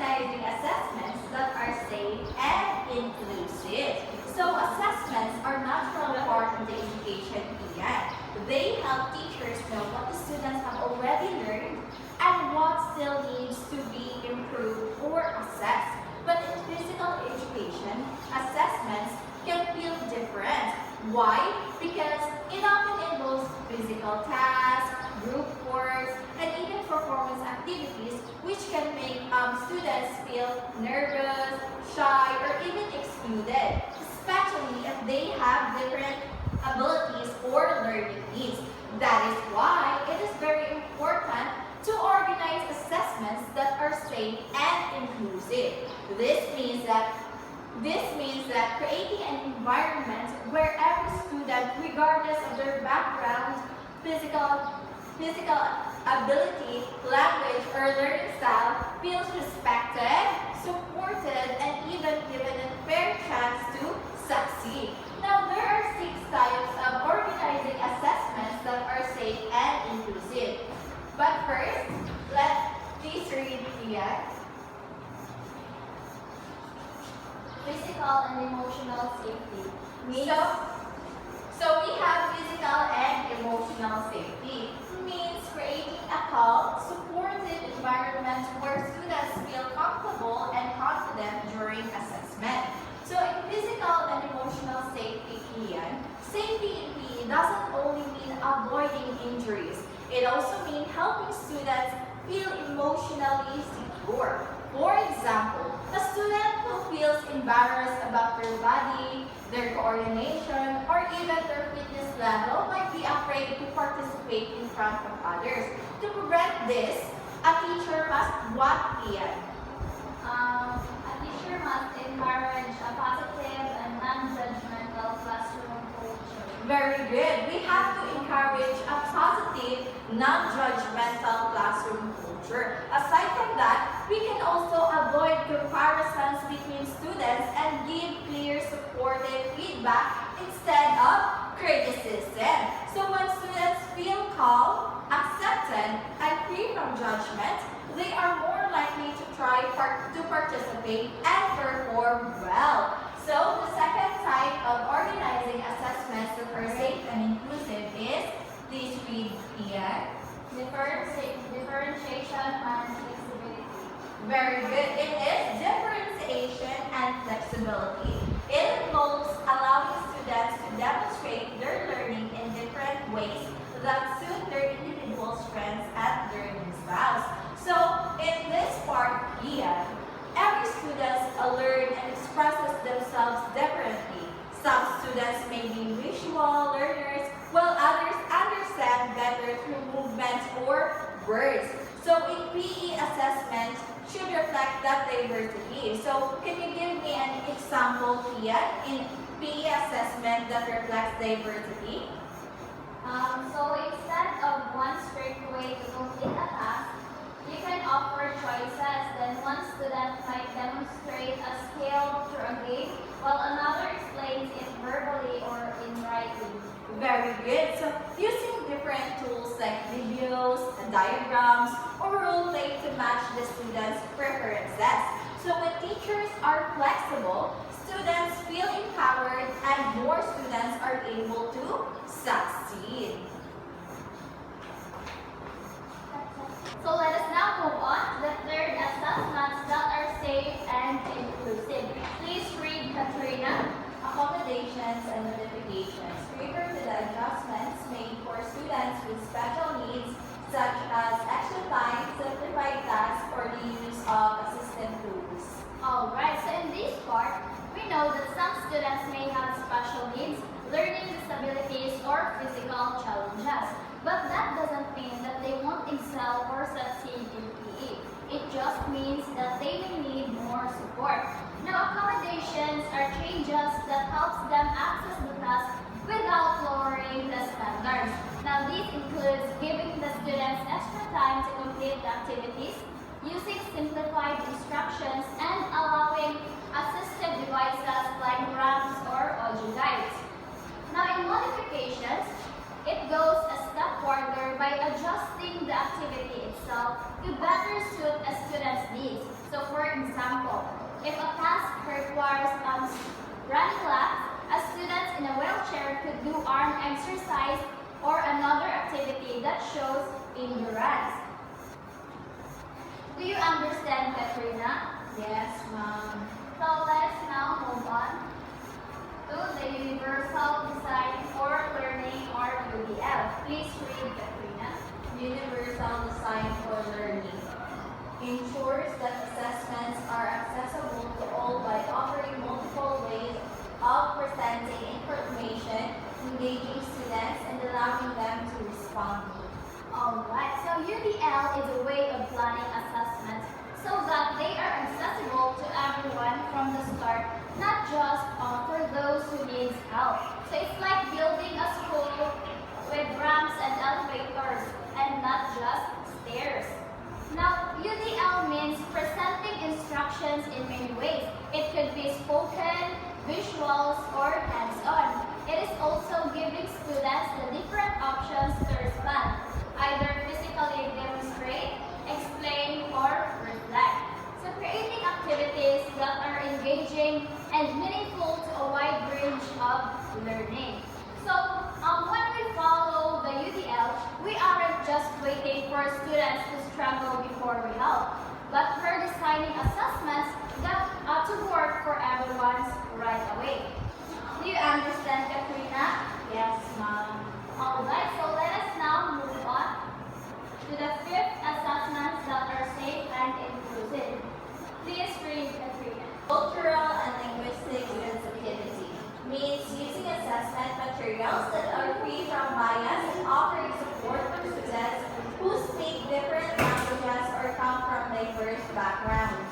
organizing assessments that are safe and inclusive. So assessments are natural part of the education yet. They help teachers know what the students have already learned and what still needs to be improved or assessed. But in physical education, assessments can feel different. Why? Because it often involves physical tasks, group works, and even performance activities which can make students feel nervous, shy, or even excluded, especially if they have different abilities or learning needs. That is why it is very important to organize assessments that are safe and inclusive. This means that creating an environment where every student, regardless of their background, physical ability, language, or learning style, feels respected, supported, and even given a fair chance to succeed. Now, there are 6 types of organizing assessments that are safe and inclusive. But first, please read here. Physical and emotional safety. So we have physical and emotional safety. Means creating a calm, supportive environment where students feel comfortable and confident during assessment. So in physical and emotional safety, safety in PE doesn't only mean avoiding injuries. It also means helping students feel emotionally secure. For example, a student who feels embarrassed about their body, their coordination, or even their fitness level might be afraid to participate in front of others. To prevent this, a teacher must what, Ian? A teacher must encourage a positive and non-judgmental classroom culture. Very good. We have to encourage a positive, non-judgmental classroom culture. Aside from that, we can also avoid comparisons between students and give clear, supportive feedback instead of criticism. So when students feel calm, accepted, and free from judgment, they are more likely to try to participate and perform well. So the second type of organizing assessments that are safe and inclusive is, please read here. Differentiation and flexibility. Very good. It is differentiation and flexibility. It involves allowing students to demonstrate their learning in different ways that suit their individual strengths and learning styles. So in this part here, every student learns and expresses themselves differently. Some students may be visual learners, while others understand better through movements or words. So in PE assessment should reflect that diversity. So can you give me an example here in PE assessment that reflects diversity? So instead of one strict way to complete a task, you can offer choices. Then one student might demonstrate a skill through a game, while another explains it verbally or in writing. Very good. So using different tools like videos, diagrams, or role play to match the students' preferences. So when teachers are flexible, students feel empowered and more students are able to succeed. So let us now move on to the third assessments that are safe and inclusive. Please read, Katrina. Accommodations and notifications refer to the adjustments made for students with special needs such as extra time, simplified tasks, or the use of assistive tools. Alright, so in this part, we know that some students may have special needs, learning disabilities, or physical challenges. But that doesn't mean that they won't excel or succeed in PE. It just means that they may need more support. Now, accommodations are changes that helps them access the task without lowering the standards. Now, this includes giving the students extra time to complete the activities, using simplified instructions, and allowing assistive devices like ramps or audio guides. Now, in modifications, it goes a step up further by adjusting the activity itself to better suit a student's needs. So for example, if a task requires running laps, a student in a wheelchair could do arm exercise or another activity that shows endurance. Do you understand, Katrina? Yes, Mom. So let's now move on to the Universal Design for Learning or UDL. Please read, Katrina. Universal Design for Learning ensures that assessments are accessible to all by offering multiple ways of presenting information, engaging students, and allowing them to respond. Alright, so UDL is a way of planning assessments so that they are accessible to everyone from the start, not just for those who need help. So it's like building a school with ramps and elevators and not just stairs. Now, UDL means presenting instructions in many ways. It could be spoken, visuals, or hands-on. It is also giving students the different options to respond, either physically demonstrate, explain, or reflect. So creating activities that are engaging and meaningful to a wide range of learning. So when we follow the UDL, we aren't just waiting for students to struggle before we help, but we're designing assessments that to work for everyone's right away. Do you understand, Katrina? Yes, Mom. Alright, so let us now move on to the fifth assessments that are safe and inclusive. Please read, Katrina. Cultural and linguistic sensitivity means using assessment materials that are free from bias and offering support for students who speak different languages or come from diverse backgrounds.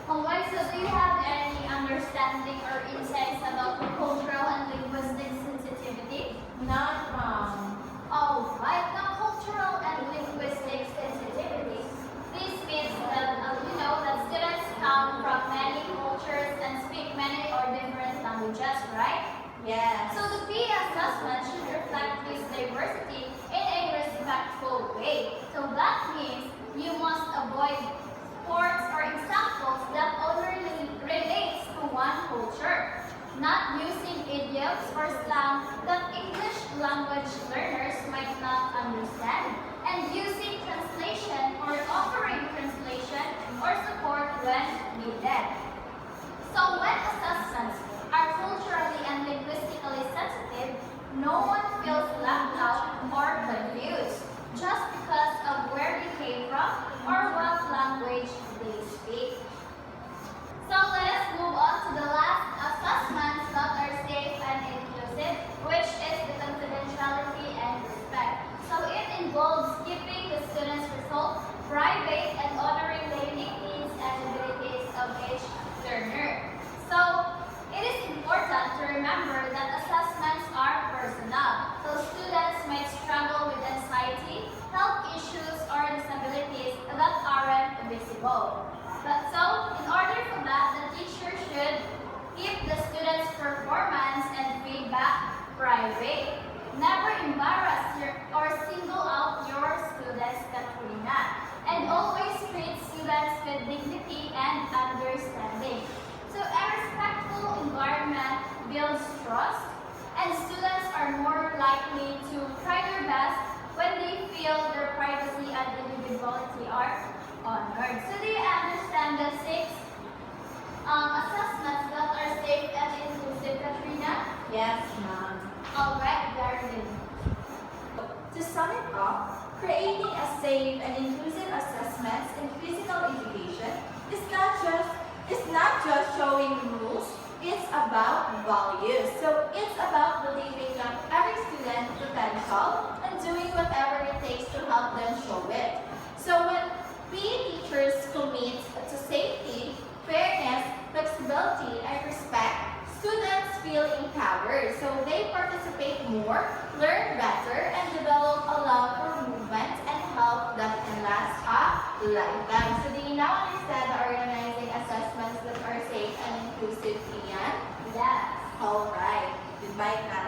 Alright, so do you have any understanding or insights about the cultural and linguistic sensitivity? Not Mom. Alright, now cultural and linguistic sensitivity. This means that that students come from many cultures and speak many or different languages, right? Yes. So the BEED assessment should reflect this diversity in a respectful way. So that means you must avoid words or examples that only relates to one culture, not using idioms or slang that English language learners might not understand, and using translation or offering translation or support when needed. So when assessments are culturally and linguistically sensitive, no one feels left out or confused just because of where they came from or what language they speak. So let us move on to the last assessments that are safe and inclusive, which is the confidentiality and respect. So it involves keeping the students' results private and honoring the unique needs and abilities of each learner. So it is important to remember that assessments are personal. So students might struggle with anxiety, health issues, or disabilities that aren't visible. But so, in order for that, the teacher should keep the students' performance and feedback private. Never embarrass or single out your students, Katrina. And always treat students with dignity and understanding. So a respectful environment builds trust, and students are more likely to try their best when they feel their privacy and individuality are honored. So do you understand the six assessments that are safe and inclusive, Katrina? Yes, Mom. Alright, very good. To sum it up, creating a safe and inclusive assessments in physical education is not just showing rules, it's about values. So it's about believing that every student's potential and doing whatever it takes to help them show it. So when we teachers commit to safety, fairness, flexibility, and respect, students feel empowered. So they participate more, learn better, and develop a love for movement and health that can last a lifetime. So do you now understand the organizing assessments that are safe and inclusive, Ian? Yes. All right. Goodbye, class.